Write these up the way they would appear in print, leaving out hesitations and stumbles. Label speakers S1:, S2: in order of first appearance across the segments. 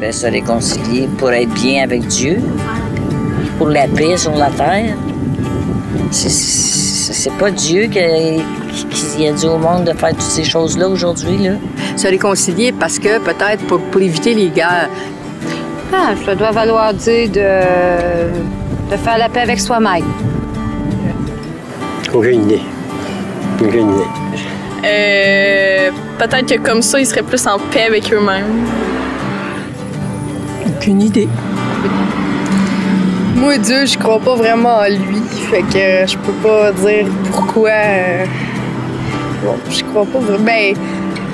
S1: fallait se réconcilier pour être bien avec Dieu, pour la paix sur la terre. C'est pas Dieu qui a dit au monde de faire toutes ces choses-là aujourd'hui, là.
S2: Se réconcilier parce que peut-être pour éviter les guerres.
S3: Ah, ça doit valoir dire de faire la paix avec soi-même.
S4: Aucune idée. Aucune idée.
S5: Peut-être que comme ça, ils seraient plus en paix avec eux-mêmes.
S2: Aucune idée.
S5: Moi, Dieu, je crois pas vraiment en lui. Fait que je peux pas dire pourquoi. Bon, je crois pas vraiment. Ben,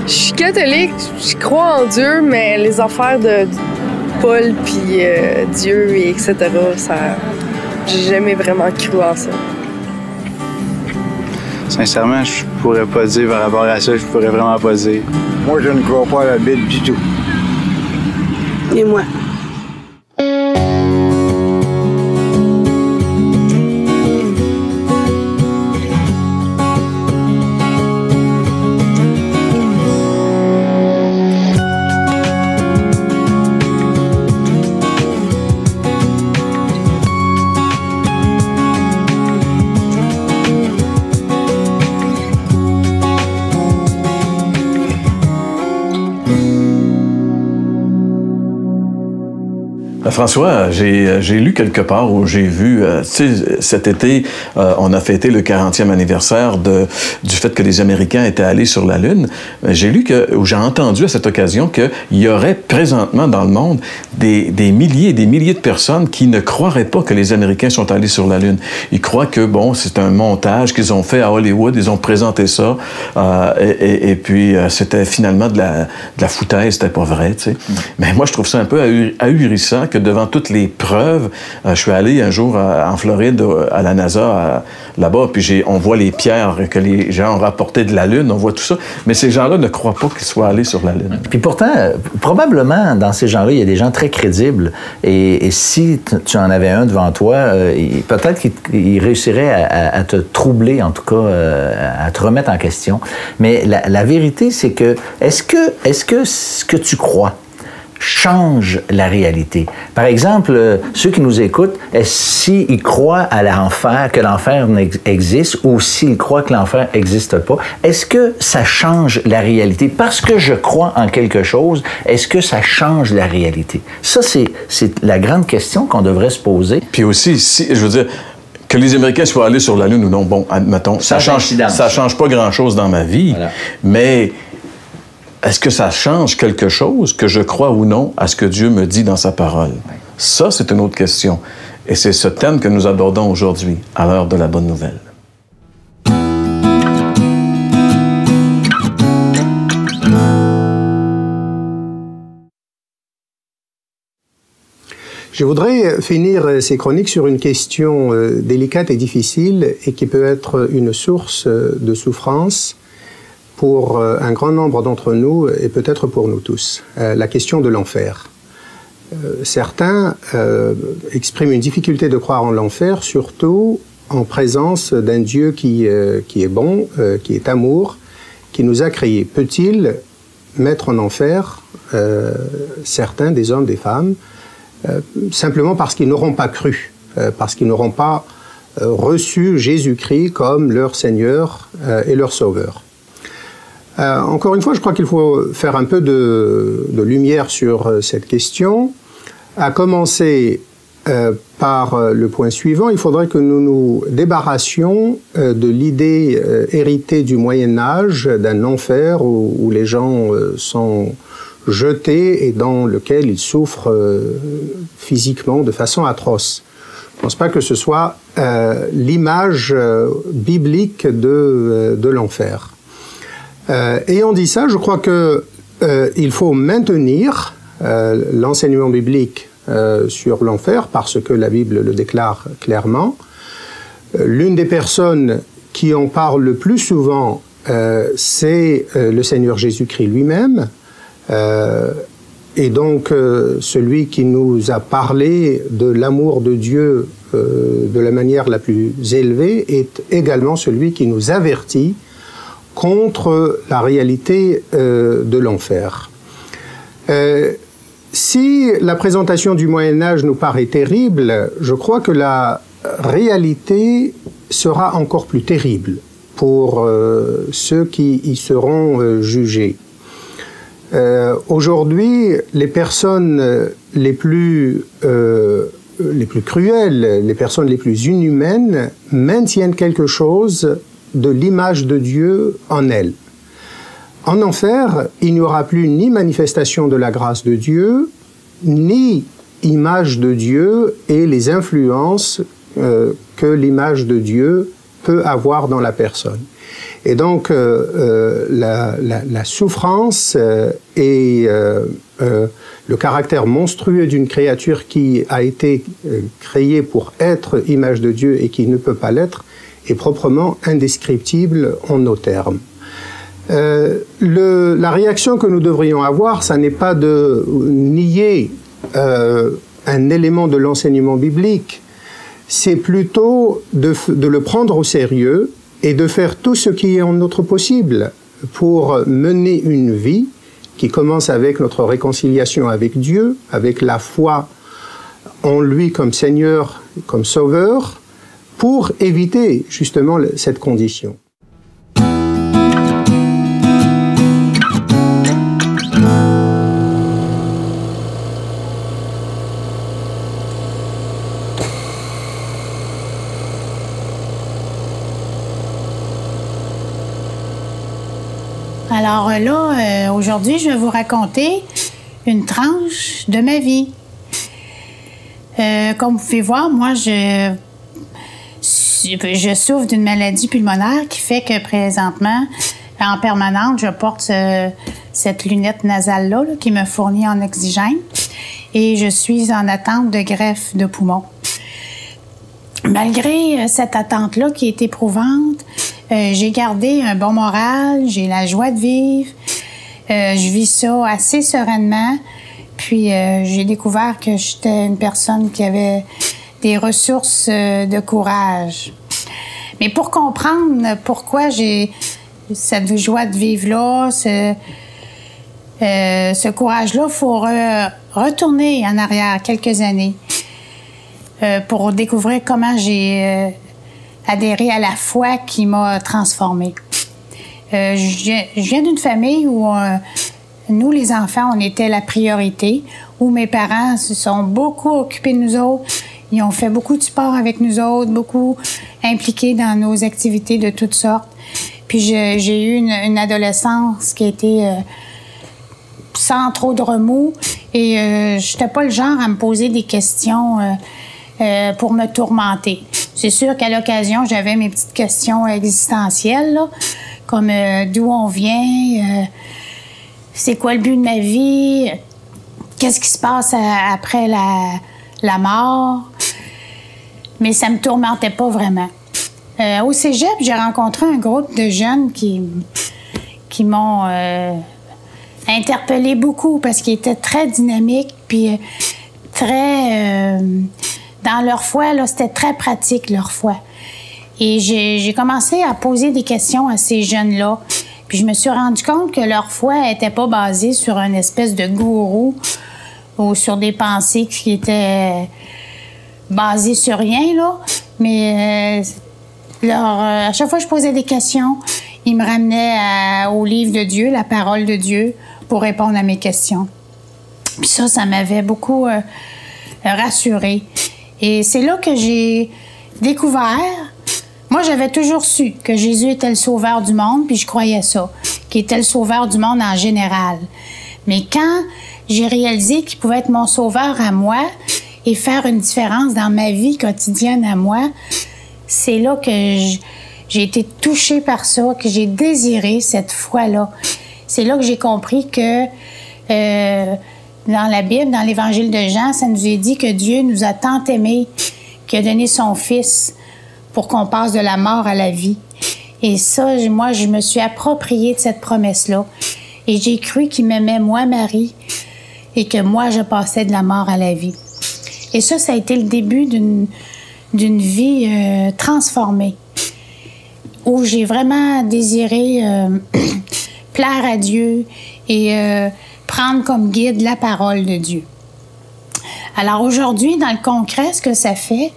S5: je suis catholique, je crois en Dieu, mais les affaires de Paul puis Dieu et etc., ça. J'ai jamais vraiment cru en ça.
S6: Sincèrement, je pourrais pas dire par rapport à ça, je pourrais vraiment pas dire.
S4: Moi, je ne crois pas à la Bible du tout.
S2: Et moi?
S7: François, j'ai lu quelque part où j'ai vu, tu sais, cet été, on a fêté le 40e anniversaire du fait que les Américains étaient allés sur la Lune. J'ai lu ou j'ai entendu à cette occasion qu'il y aurait présentement dans le monde des milliers et des milliers de personnes qui ne croiraient pas que les Américains sont allés sur la Lune. Ils croient que, bon, c'est un montage qu'ils ont fait à Hollywood, ils ont présenté ça, et puis c'était finalement de la foutaise, c'était pas vrai, tu sais. Mais moi, je trouve ça un peu ahurissant que devant toutes les preuves, je suis allé un jour en Floride à la NASA, là-bas, puis on voit les pierres que les gens ont rapportées de la Lune, on voit tout ça, mais ces gens-là ne croient pas qu'ils soient allés sur la Lune.
S8: Puis pourtant, probablement, dans ces gens-là, il y a des gens très crédibles, et si tu en avais un devant toi, peut-être qu'il réussirait à te troubler, en tout cas, à te remettre en question. Mais la vérité, c'est que, est-ce que ce que tu crois change la réalité? Par exemple, ceux qui nous écoutent, s'ils croient à l'enfer, que l'enfer existe, ou s'ils croient que l'enfer n'existe pas, est-ce que ça change la réalité? Parce que je crois en quelque chose, est-ce que ça change la réalité? Ça, c'est la grande question qu'on devrait se poser.
S7: Puis aussi, je veux dire, que les Américains soient allés sur la Lune ou non, bon, admettons, ça change pas grand-chose dans ma vie, voilà. Mais est-ce que ça change quelque chose que je crois ou non à ce que Dieu me dit dans sa parole? Oui. Ça, c'est une autre question. Et c'est ce thème que nous abordons aujourd'hui, à l'heure de la bonne nouvelle.
S9: Je voudrais finir ces chroniques sur une question délicate et difficile et qui peut être une source de souffrance pour un grand nombre d'entre nous et peut-être pour nous tous, la question de l'enfer. Certains expriment une difficulté de croire en l'enfer, surtout en présence d'un Dieu qui est bon, qui est amour, qui nous a créés. Peut-il mettre en enfer certains des hommes, des femmes, simplement parce qu'ils n'auront pas cru, parce qu'ils n'auront pas reçu Jésus-Christ comme leur Seigneur et leur Sauveur? Encore une fois, je crois qu'il faut faire un peu de lumière sur cette question. À commencer par le point suivant, il faudrait que nous nous débarrassions de l'idée héritée du Moyen-Âge d'un enfer où les gens sont jetés et dans lequel ils souffrent physiquement de façon atroce. Je ne pense pas que ce soit l'image biblique de l'enfer. Ayant dit ça, je crois qu'il faut maintenir l'enseignement biblique sur l'enfer parce que la Bible le déclare clairement. L'une des personnes qui en parle le plus souvent, c'est le Seigneur Jésus-Christ lui-même. Et donc, celui qui nous a parlé de l'amour de Dieu de la manière la plus élevée est également celui qui nous avertit contre la réalité de l'enfer. Si la présentation du Moyen-Âge nous paraît terrible, je crois que la réalité sera encore plus terrible pour ceux qui y seront jugés. Aujourd'hui, les personnes les plus cruelles, les personnes les plus inhumaines maintiennent quelque chose de l'image de Dieu en elles. En enfer, il n'y aura plus ni manifestation de la grâce de Dieu, ni image de Dieu et les influences que l'image de Dieu peut avoir dans la personne. Et donc, la souffrance et le caractère monstrueux d'une créature qui a été créée pour être image de Dieu et qui ne peut pas l'être est proprement indescriptible en nos termes. La réaction que nous devrions avoir, ça n'est pas de nier un élément de l'enseignement biblique, c'est plutôt de le prendre au sérieux et de faire tout ce qui est en notre possible pour mener une vie qui commence avec notre réconciliation avec Dieu, avec la foi en lui comme Seigneur, comme Sauveur, pour éviter justement cette condition.
S10: Alors là, aujourd'hui, je vais vous raconter une tranche de ma vie. Comme vous pouvez voir, moi, je souffre d'une maladie pulmonaire qui fait que présentement, en permanence, je porte cette lunette nasale-là qui me fournit en oxygène et je suis en attente de greffe de poumon. Malgré cette attente-là qui est éprouvante, j'ai gardé un bon moral, j'ai la joie de vivre, je vis ça assez sereinement, puis j'ai découvert que j'étais une personne qui avait des ressources de courage. Mais pour comprendre pourquoi j'ai cette joie de vivre-là, ce courage-là, il faut retourner en arrière quelques années pour découvrir comment j'ai adhéré à la foi qui m'a transformée. Je viens d'une famille où nous, les enfants, on était la priorité, où mes parents se sont beaucoup occupés de nous autres. Ils ont fait beaucoup de sport avec nous autres, beaucoup impliqués dans nos activités de toutes sortes. Puis j'ai eu une adolescence qui a été sans trop de remous et je n'étais pas le genre à me poser des questions pour me tourmenter. C'est sûr qu'à l'occasion, j'avais mes petites questions existentielles, là, comme d'où on vient, c'est quoi le but de ma vie, qu'est-ce qui se passe après la mort. Mais ça me tourmentait pas vraiment. Au cégep, j'ai rencontré un groupe de jeunes qui m'ont interpellée beaucoup parce qu'ils étaient très dynamiques puis très... dans leur foi, là, c'était très pratique, leur foi. Et j'ai commencé à poser des questions à ces jeunes-là. Puis je me suis rendu compte que leur foi n'était pas basée sur une espèce de gourou ou sur des pensées qui étaient basées sur rien, là. Mais à chaque fois que je posais des questions, ils me ramenaient au livre de Dieu, la parole de Dieu, pour répondre à mes questions. Puis ça m'avait beaucoup rassurée. Et c'est là que j'ai découvert. Moi, j'avais toujours su que Jésus était le sauveur du monde, puis je croyais ça, qu'il était le sauveur du monde en général. Mais quand j'ai réalisé qu'il pouvait être mon sauveur à moi et faire une différence dans ma vie quotidienne à moi, c'est là que j'ai été touchée par ça, que j'ai désiré cette foi-là. C'est là que j'ai compris que dans la Bible, dans l'Évangile de Jean, ça nous est dit que Dieu nous a tant aimés qu'il a donné son Fils pour qu'on passe de la mort à la vie. Et ça, moi, je me suis appropriée de cette promesse-là. Et j'ai cru qu'il m'aimait, moi, Marie, et que moi, je passais de la mort à la vie. Et ça a été le début d'une vie transformée, où j'ai vraiment désiré plaire à Dieu et prendre comme guide la parole de Dieu. Alors aujourd'hui, dans le concret, ce que ça fait,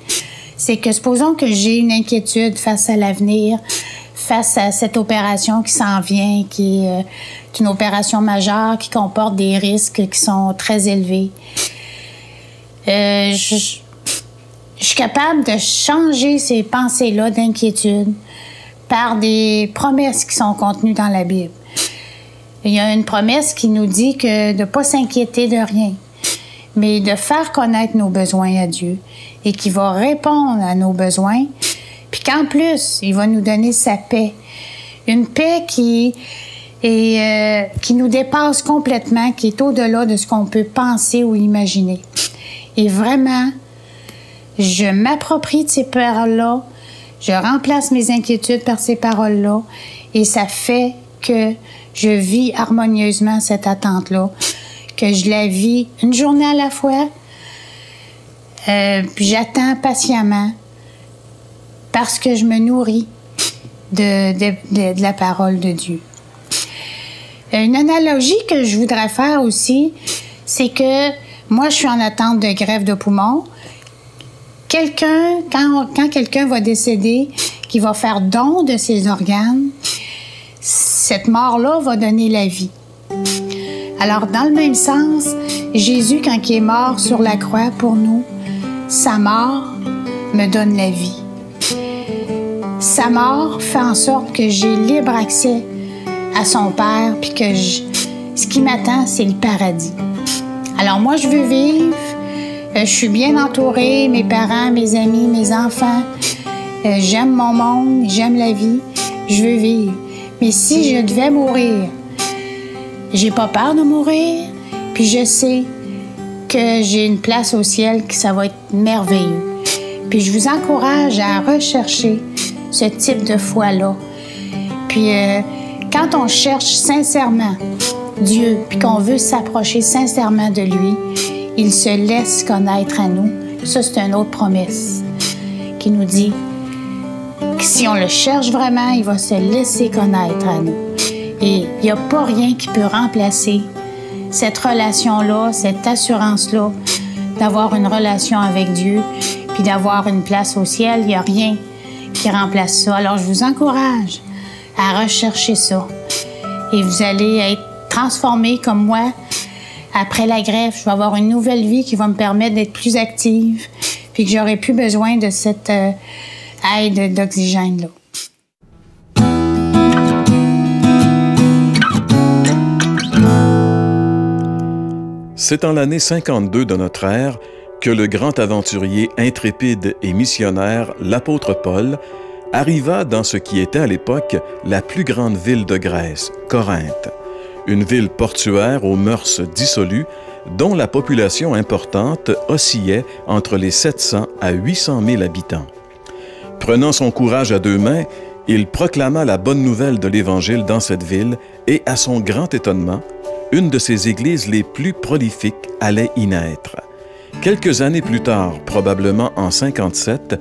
S10: c'est que supposons que j'ai une inquiétude face à l'avenir, face à cette opération qui s'en vient, qui est une opération majeure, qui comporte des risques qui sont très élevés. Je suis capable de changer ces pensées-là d'inquiétude par des promesses qui sont contenues dans la Bible. Il y a une promesse qui nous dit que de ne pas s'inquiéter de rien, mais de faire connaître nos besoins à Dieu et qui va répondre à nos besoins, puis qu'en plus, il va nous donner sa paix. Une paix qui nous dépasse complètement, qui est au-delà de ce qu'on peut penser ou imaginer. Et vraiment, je m'approprie de ces paroles-là, je remplace mes inquiétudes par ces paroles-là, et ça fait que je vis harmonieusement cette attente-là, que je la vis une journée à la fois, puis j'attends patiemment parce que je me nourris de la parole de Dieu. Une analogie que je voudrais faire aussi, c'est que moi, je suis en attente de greffe de poumon. Quand quelqu'un va décéder, qui va faire don de ses organes, cette mort-là va donner la vie. Alors, dans le même sens, Jésus, quand il est mort sur la croix pour nous, sa mort me donne la vie. Sa mort fait en sorte que j'ai libre accès à son Père, puis que ce qui m'attend, c'est le paradis. Alors moi, je veux vivre, je suis bien entourée, mes parents, mes amis, mes enfants, j'aime mon monde, j'aime la vie, je veux vivre. Mais si je devais mourir, j'ai pas peur de mourir, puis je sais que j'ai une place au ciel, que ça va être merveilleux. Puis je vous encourage à rechercher ce type de foi-là. Puis quand on cherche sincèrement Dieu, puis qu'on veut s'approcher sincèrement de lui, il se laisse connaître à nous. Ça, c'est une autre promesse qui nous dit que si on le cherche vraiment, il va se laisser connaître à nous. Et il n'y a pas rien qui peut remplacer cette relation-là, cette assurance-là, d'avoir une relation avec Dieu, puis d'avoir une place au ciel. Il n'y a rien qui remplace ça. Alors, je vous encourage à rechercher ça. Et vous allez être transformés comme moi. Après la greffe, je vais avoir une nouvelle vie qui va me permettre d'être plus active, puis que j'aurai plus besoin de cette aide d'oxygène-là.
S7: C'est en l'année 52 de notre ère que le grand aventurier intrépide et missionnaire, l'apôtre Paul, arriva dans ce qui était à l'époque la plus grande ville de Grèce, Corinthe, une ville portuaire aux mœurs dissolues, dont la population importante oscillait entre les 700 à 800 000 habitants. Prenant son courage à deux mains, il proclama la bonne nouvelle de l'Évangile dans cette ville et, à son grand étonnement, une de ses églises les plus prolifiques allait y naître. Quelques années plus tard, probablement en 57,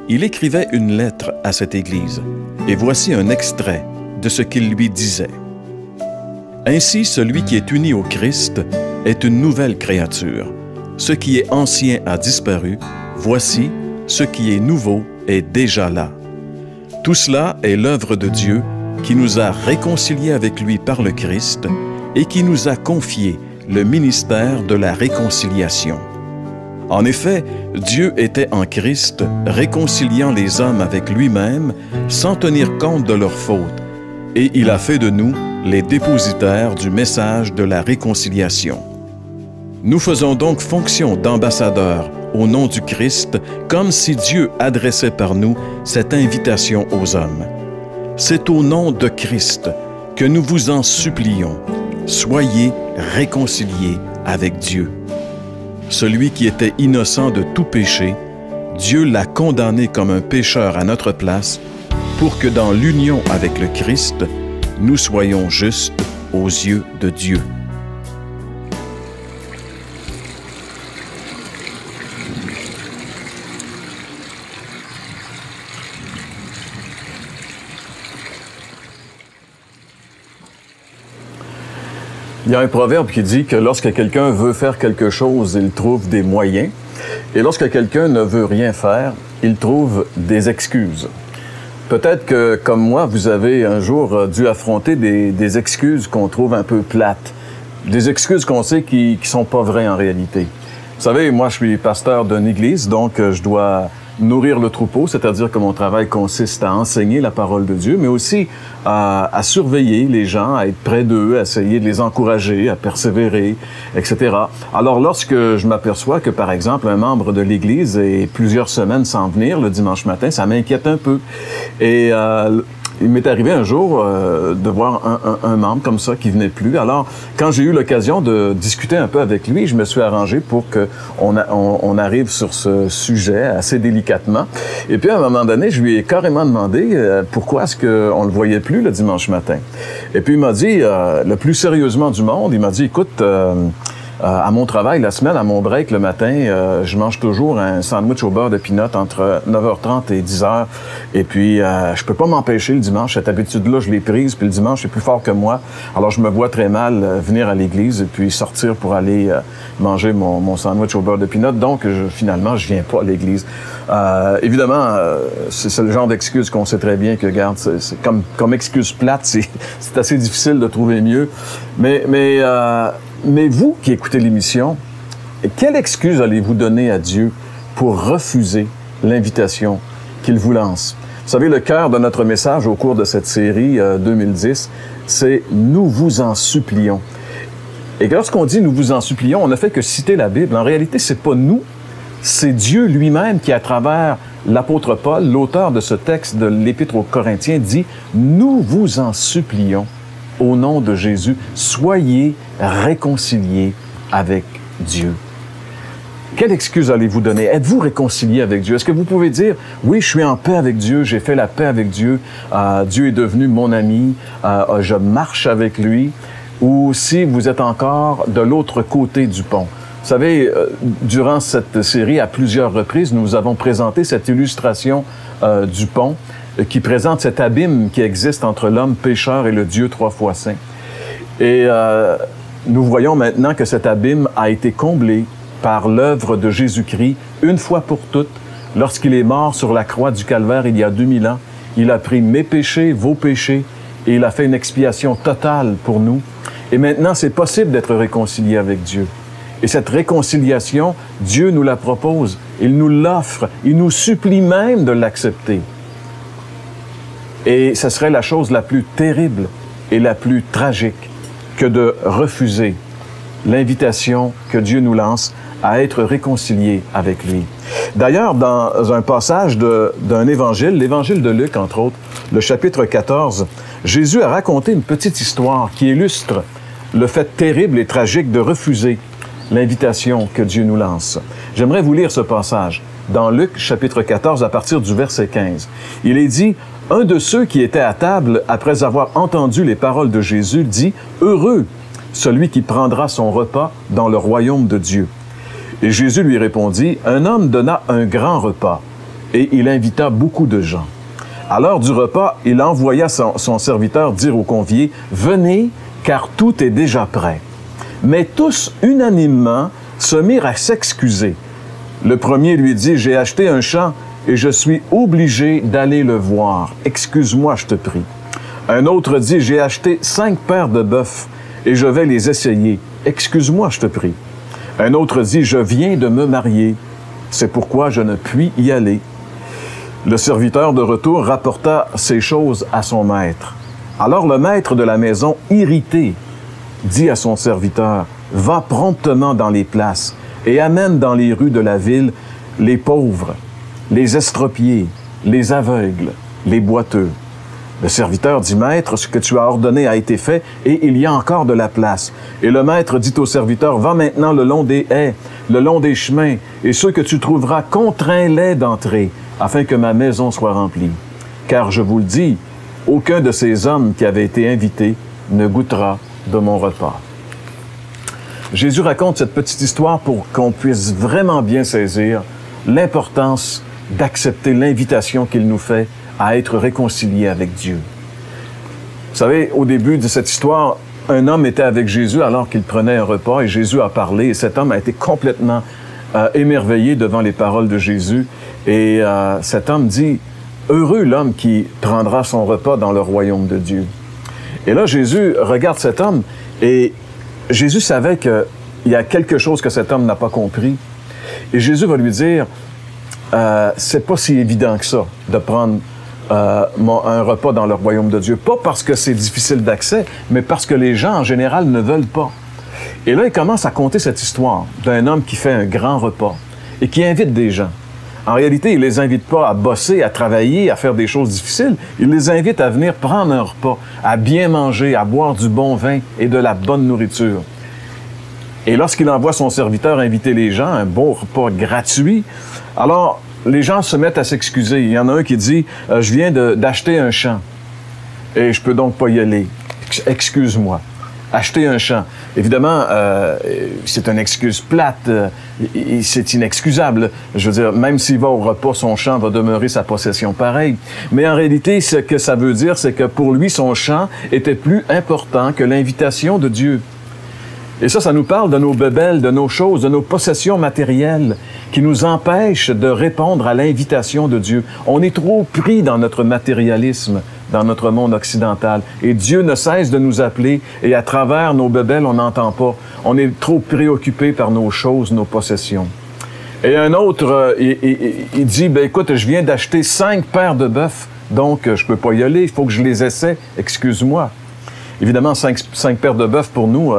S7: il écrivait une lettre à cette église, et voici un extrait de ce qu'il lui disait. « Ainsi, celui qui est uni au Christ est une nouvelle créature. Ce qui est ancien a disparu, voici, ce qui est nouveau est déjà là. Tout cela est l'œuvre de Dieu qui nous a réconciliés avec lui par le Christ et qui nous a confié le ministère de la réconciliation. En effet, Dieu était en Christ, réconciliant les hommes avec lui-même sans tenir compte de leurs fautes, et il a fait de nous les dépositaires du message de la réconciliation. Nous faisons donc fonction d'ambassadeurs au nom du Christ, comme si Dieu adressait par nous cette invitation aux hommes. C'est au nom de Christ que nous vous en supplions. Soyez réconciliés avec Dieu. Celui qui était innocent de tout péché, Dieu l'a condamné comme un pécheur à notre place, pour que dans l'union avec le Christ, nous soyons justes aux yeux de Dieu. Il y a un proverbe qui dit que lorsque quelqu'un veut faire quelque chose, il trouve des moyens. Et lorsque quelqu'un ne veut rien faire, il trouve des excuses. Peut-être que, comme moi, vous avez un jour dû affronter des excuses qu'on trouve un peu plates. Des excuses qu'on sait qui sont pas vraies en réalité. Vous savez, moi, je suis pasteur d'une église, donc je dois nourrir le troupeau, c'est-à-dire que mon travail consiste à enseigner la parole de Dieu, mais aussi à surveiller les gens, à être près d'eux, à essayer de les encourager, à persévérer, etc. Alors, lorsque je m'aperçois que, par exemple, un membre de l'Église est plusieurs semaines sans venir le dimanche matin, ça m'inquiète un peu. Et il m'est arrivé un jour de voir un membre comme ça qui venait plus. Alors, quand j'ai eu l'occasion de discuter un peu avec lui, je me suis arrangé pour qu'on arrive sur ce sujet assez délicatement. Et puis, à un moment donné, je lui ai carrément demandé pourquoi est-ce qu'on le voyait plus le dimanche matin. Et puis, il m'a dit, le plus sérieusement du monde, il m'a dit, écoute, à mon travail, la semaine, à mon break le matin, je mange toujours un sandwich au beurre de peanut entre 9h30 et 10h. Et puis, je peux pas m'empêcher le dimanche. Cette habitude-là, je l'ai prise, puis le dimanche, c'est plus fort que moi. Alors, je me vois très mal venir à l'église et puis sortir pour aller manger mon sandwich au beurre de peanut. Donc, finalement, je viens pas à l'église. Évidemment, c'est le genre d'excuse qu'on sait très bien que, regarde, c'est comme excuse plate, c'est assez difficile de trouver mieux. Mais vous qui écoutez l'émission, quelle excuse allez-vous donner à Dieu pour refuser l'invitation qu'il vous lance? Vous savez, le cœur de notre message au cours de cette série 2010, c'est « Nous vous en supplions ». Et lorsqu'on dit « Nous vous en supplions », on ne fait que citer la Bible. En réalité, c'est pas nous, c'est Dieu lui-même qui, à travers l'apôtre Paul, l'auteur de ce texte de l'Épître aux Corinthiens, dit « Nous vous en supplions ». Au nom de Jésus, soyez réconciliés avec Dieu. Quelle excuse allez-vous donner? Êtes-vous réconcilié avec Dieu? Est-ce que vous pouvez dire, oui, je suis en paix avec Dieu, j'ai fait la paix avec Dieu, Dieu est devenu mon ami, je marche avec lui, ou si vous êtes encore de l'autre côté du pont? Vous savez, durant cette série, à plusieurs reprises, nous avons présenté cette illustration du pont qui présente cet abîme qui existe entre l'homme pécheur et le Dieu trois fois saint. Et nous voyons maintenant que cet abîme a été comblé par l'œuvre de Jésus-Christ une fois pour toutes. Lorsqu'il est mort sur la croix du Calvaire il y a 2000 ans, il a pris mes péchés, vos péchés, et il a fait une expiation totale pour nous. Et maintenant, c'est possible d'être réconcilié avec Dieu. Et cette réconciliation, Dieu nous la propose, il nous l'offre, il nous supplie même de l'accepter. Et ce serait la chose la plus terrible et la plus tragique que de refuser l'invitation que Dieu nous lance à être réconciliés avec lui. D'ailleurs, dans un passage d'un évangile, l'évangile de Luc, entre autres, le chapitre 14, Jésus a raconté une petite histoire qui illustre le fait terrible et tragique de refuser l'invitation que Dieu nous lance. J'aimerais vous lire ce passage dans Luc, chapitre 14, à partir du verset 15. Il est dit, « Un de ceux qui étaient à table, après avoir entendu les paroles de Jésus, dit, « Heureux celui qui prendra son repas dans le royaume de Dieu. » Et Jésus lui répondit, « Un homme donna un grand repas, et il invita beaucoup de gens. À l'heure du repas, il envoya son serviteur dire aux conviés, « Venez, car tout est déjà prêt. » Mais tous, unanimement, se mirent à s'excuser. Le premier lui dit, « J'ai acheté un champ et je suis obligé d'aller le voir. Excuse-moi, je te prie. » Un autre dit, « J'ai acheté 5 paires de bœufs et je vais les essayer. Excuse-moi, je te prie. » Un autre dit, « Je viens de me marier. C'est pourquoi je ne puis y aller. » Le serviteur de retour rapporta ces choses à son maître. Alors le maître de la maison, irrité, dit à son serviteur, « Va promptement dans les places et amène dans les rues de la ville les pauvres, les estropiés, les aveugles, les boiteux. » Le serviteur dit, « Maître, ce que tu as ordonné a été fait et il y a encore de la place. » Et le maître dit au serviteur, « Va maintenant le long des haies, le long des chemins, et ceux que tu trouveras, contrains-les d'entrer, afin que ma maison soit remplie. Car je vous le dis, aucun de ces hommes qui avaient été invités ne goûtera de mon repas. » Jésus raconte cette petite histoire pour qu'on puisse vraiment bien saisir l'importance d'accepter l'invitation qu'il nous fait à être réconciliés avec Dieu. Vous savez, au début de cette histoire, un homme était avec Jésus alors qu'il prenait un repas et Jésus a parlé et cet homme a été complètement émerveillé devant les paroles de Jésus. Et cet homme dit, « Heureux l'homme qui prendra son repas dans le royaume de Dieu. » Et là, Jésus regarde cet homme et Jésus savait qu'il y a quelque chose que cet homme n'a pas compris. Et Jésus va lui dire, c'est pas si évident que ça de prendre un repas dans le royaume de Dieu. Pas parce que c'est difficile d'accès, mais parce que les gens, en général, ne veulent pas. Et là, il commence à conter cette histoire d'un homme qui fait un grand repas et qui invite des gens. En réalité, il ne les invite pas à bosser, à travailler, à faire des choses difficiles. Il les invite à venir prendre un repas, à bien manger, à boire du bon vin et de la bonne nourriture. Et lorsqu'il envoie son serviteur inviter les gens, un beau repas gratuit, alors les gens se mettent à s'excuser. Il y en a un qui dit « Je viens d'acheter un champ et je peux donc pas y aller. Excuse-moi. » Acheter un champ. Évidemment, c'est une excuse plate, c'est inexcusable. Je veux dire, même s'il va au repas, son champ va demeurer sa possession pareille. Mais en réalité, ce que ça veut dire, c'est que pour lui, son champ était plus important que l'invitation de Dieu. Et ça nous parle de nos bébelles, de nos choses, de nos possessions matérielles qui nous empêchent de répondre à l'invitation de Dieu. On est trop pris dans notre matérialisme, dans notre monde occidental. Et Dieu ne cesse de nous appeler et à travers nos bébelles, on n'entend pas. On est trop préoccupé par nos choses, nos possessions. Et un autre, il dit, ben écoute, je viens d'acheter 5 paires de bœufs, donc je peux pas y aller, il faut que je les essaie, excuse-moi. Évidemment, 5 paires de bœufs pour nous,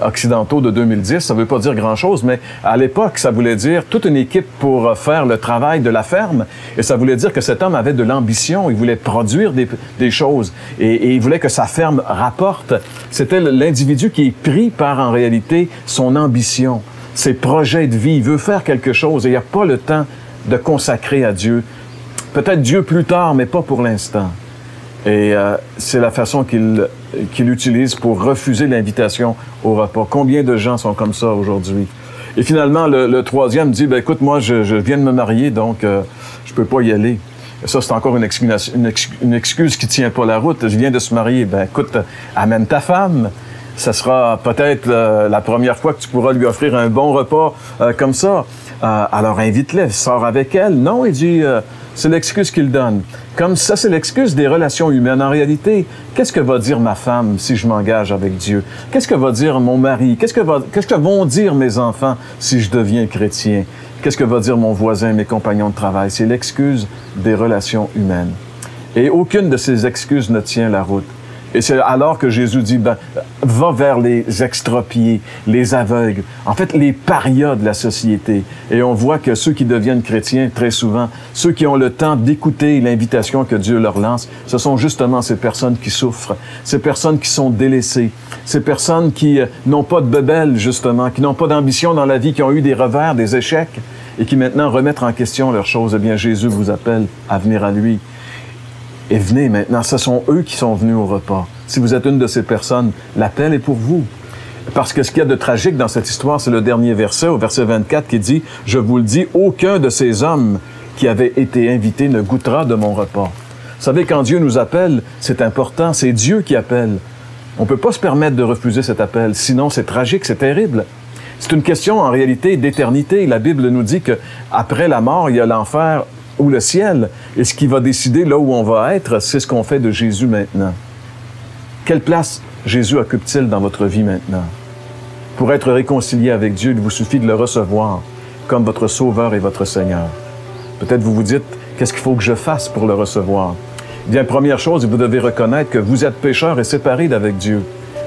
S7: occidentaux de 2010, ça ne veut pas dire grand-chose, mais à l'époque, ça voulait dire toute une équipe pour faire le travail de la ferme, et ça voulait dire que cet homme avait de l'ambition, il voulait produire des choses, et il voulait que sa ferme rapporte. C'était l'individu qui est pris par, en réalité, son ambition, ses projets de vie, il veut faire quelque chose, et il n'y a pas le temps de consacrer à Dieu. Peut-être Dieu plus tard, mais pas pour l'instant. Et c'est la façon qu'il utilise pour refuser l'invitation au repas. Combien de gens sont comme ça aujourd'hui? Et finalement, le troisième dit, ben écoute, moi, je viens de me marier, donc je peux pas y aller. Et ça, c'est encore une excuse qui tient pas la route. Je viens de se marier. Ben écoute, amène ta femme. Ça sera peut-être la première fois que tu pourras lui offrir un bon repas comme ça. Alors invite-la, sors avec elle. Non, il dit... c'est l'excuse qu'il donne. Comme ça, c'est l'excuse des relations humaines. En réalité, qu'est-ce que va dire ma femme si je m'engage avec Dieu? Qu'est-ce que va dire mon mari? Qu'est-ce que vont dire mes enfants si je deviens chrétien? Qu'est-ce que va dire mon voisin, mes compagnons de travail? C'est l'excuse des relations humaines. Et aucune de ces excuses ne tient la route. Et c'est alors que Jésus dit, ben, va vers les extropiés, les aveugles, en fait, les parias de la société. Et on voit que ceux qui deviennent chrétiens, très souvent, ceux qui ont le temps d'écouter l'invitation que Dieu leur lance, ce sont justement ces personnes qui souffrent, ces personnes qui sont délaissées, ces personnes qui n'ont pas de bebelles, justement, qui n'ont pas d'ambition dans la vie, qui ont eu des revers, des échecs, et qui maintenant remettent en question leurs choses. Eh bien, Jésus vous appelle à venir à lui. Et venez maintenant, ce sont eux qui sont venus au repas. Si vous êtes une de ces personnes, l'appel est pour vous. Parce que ce qu'il y a de tragique dans cette histoire, c'est le dernier verset, au verset 24, qui dit « Je vous le dis, aucun de ces hommes qui avaient été invités ne goûtera de mon repas. » Vous savez, quand Dieu nous appelle, c'est important, c'est Dieu qui appelle. On ne peut pas se permettre de refuser cet appel, sinon c'est tragique, c'est terrible. C'est une question, en réalité, d'éternité. La Bible nous dit qu'après la mort, il y a l'enfer ou le ciel. Et ce qui va décider là où on va être, c'est ce qu'on fait de Jésus maintenant. Quelle place Jésus occupe-t-il dans votre vie maintenant? Pour être réconcilié avec Dieu, il vous suffit de le recevoir comme votre Sauveur et votre Seigneur. Peut-être vous vous dites, qu'est-ce qu'il faut que je fasse pour le recevoir? Eh bien, première chose, vous devez reconnaître que vous êtes pécheur et séparé d'avec Dieu.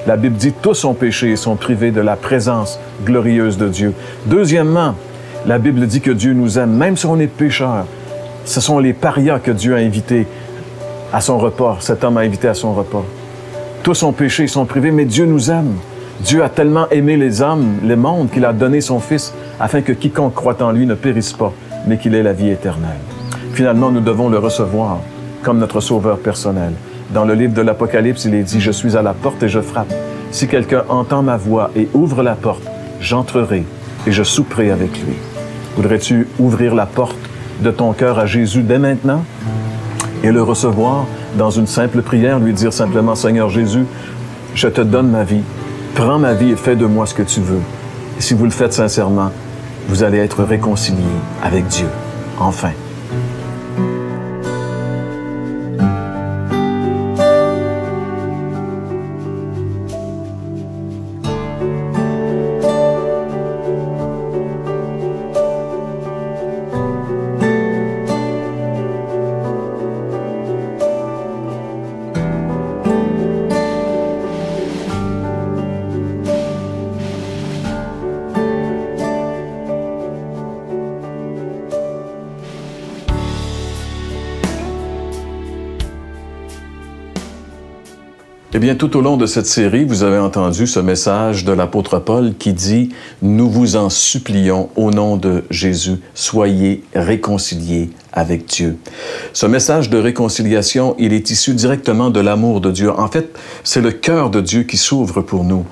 S7: La Bible dit, tous ont péché et sont privés de la présence glorieuse de Dieu. Deuxièmement, la Bible dit que Dieu nous aime, même si on est pécheur. Ce sont les parias que Dieu a invités à son repas. Cet homme a invité à son repas. Tous ont péché, ils sont privés, mais Dieu nous aime. Dieu a tellement aimé les hommes, le monde, qu'il a donné son Fils, afin que quiconque croit en lui ne périsse pas, mais qu'il ait la vie éternelle. Finalement, nous devons le recevoir comme notre Sauveur personnel. Dans le livre de l'Apocalypse, il est dit « Je suis à la porte et je frappe. Si quelqu'un entend ma voix et ouvre la porte, j'entrerai et je souperai avec lui. » Voudrais-tu ouvrir la porte de ton cœur à Jésus dès maintenant et le recevoir dans une simple prière, lui dire simplement, Seigneur Jésus, je te donne ma vie, prends ma vie et fais de moi ce que tu veux. Et si vous le faites sincèrement, vous allez être réconciliés avec Dieu. Enfin. Eh bien, tout au long de cette série, vous avez entendu ce message de l'apôtre Paul qui dit « Nous vous en supplions au nom de Jésus, soyez réconciliés avec Dieu. » Ce message de réconciliation, il est issu directement de l'amour de Dieu. En fait, c'est le cœur de Dieu qui s'ouvre pour nous.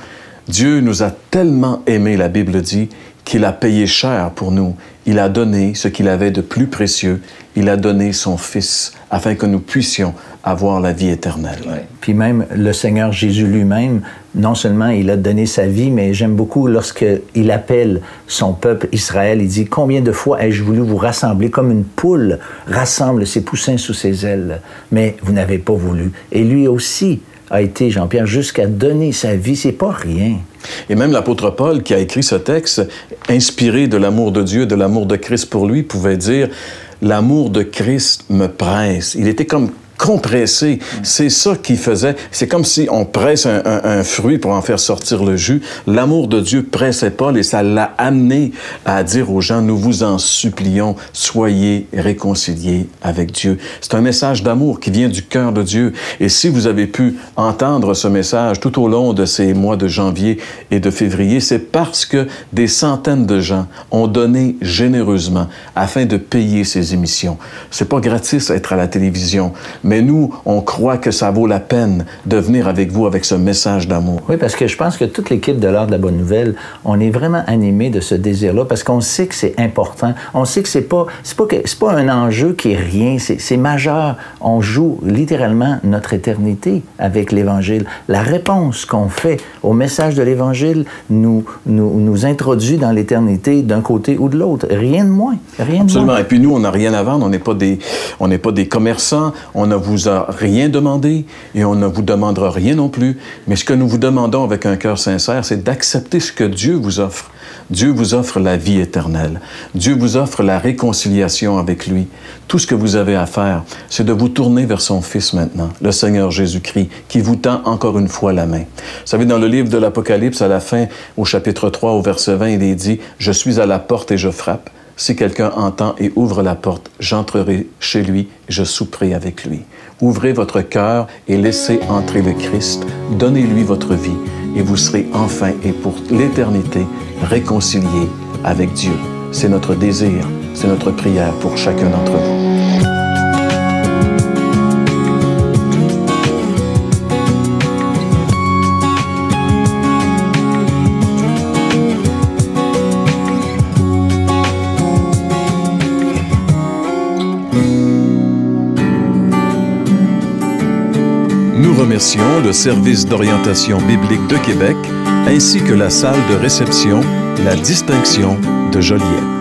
S7: Dieu nous a tellement aimés, la Bible dit, qu'il a payé cher pour nous. Il a donné ce qu'il avait de plus précieux. Il a donné son Fils afin que nous puissions avoir la vie éternelle.
S8: Ouais. Puis même le Seigneur Jésus lui-même, non seulement il a donné sa vie, mais j'aime beaucoup lorsqu'il appelle son peuple Israël, il dit « Combien de fois ai-je voulu vous rassembler comme une poule rassemble ses poussins sous ses ailes, mais vous n'avez pas voulu. » Et lui aussi a été, Jean-Pierre, jusqu'à donner sa vie. C'est pas rien.
S7: Et même l'apôtre Paul, qui a écrit ce texte, inspiré de l'amour de Dieu, de l'amour de Christ pour lui, pouvait dire « L'amour de Christ me presse. » Il était comme compressé. C'est ça qu'il faisait. C'est comme si on presse un fruit pour en faire sortir le jus. L'amour de Dieu pressait Paul et ça l'a amené à dire aux gens, nous vous en supplions, soyez réconciliés avec Dieu. C'est un message d'amour qui vient du cœur de Dieu. Et si vous avez pu entendre ce message tout au long de ces mois de janvier et de février, c'est parce que des centaines de gens ont donné généreusement afin de payer ces émissions. C'est pas gratis être à la télévision, mais nous, on croit que ça vaut la peine de venir avec vous avec ce message d'amour.
S8: Oui, parce que je pense que toute l'équipe de l'Heure de la Bonne Nouvelle, on est vraiment animé de ce désir-là, parce qu'on sait que c'est important. On sait que c'est pas un enjeu qui est rien, c'est majeur. On joue littéralement notre éternité avec l'Évangile. La réponse qu'on fait au message de l'Évangile nous introduit dans l'éternité d'un côté ou de l'autre. Rien de moins. Rien
S7: Absolument.
S8: De moins.
S7: Et puis nous, on n'a rien à vendre. On n'est pas des commerçants. On ne vous a rien demandé et on ne vous demandera rien non plus. Mais ce que nous vous demandons avec un cœur sincère, c'est d'accepter ce que Dieu vous offre. Dieu vous offre la vie éternelle. Dieu vous offre la réconciliation avec lui. Tout ce que vous avez à faire, c'est de vous tourner vers son Fils maintenant, le Seigneur Jésus-Christ, qui vous tend encore une fois la main. Vous savez, dans le livre de l'Apocalypse, à la fin, au chapitre 3, au verset 20, il est dit « Je suis à la porte et je frappe. Si quelqu'un entend et ouvre la porte, j'entrerai chez lui, je souperai avec lui. » Ouvrez votre cœur et laissez entrer le Christ. Donnez-lui votre vie et vous serez enfin et pour l'éternité réconciliés avec Dieu. C'est notre désir, c'est notre prière pour chacun d'entre vous. Nous remercions le service d'orientation biblique de Québec ainsi que la salle de réception La Distinction de Joliette.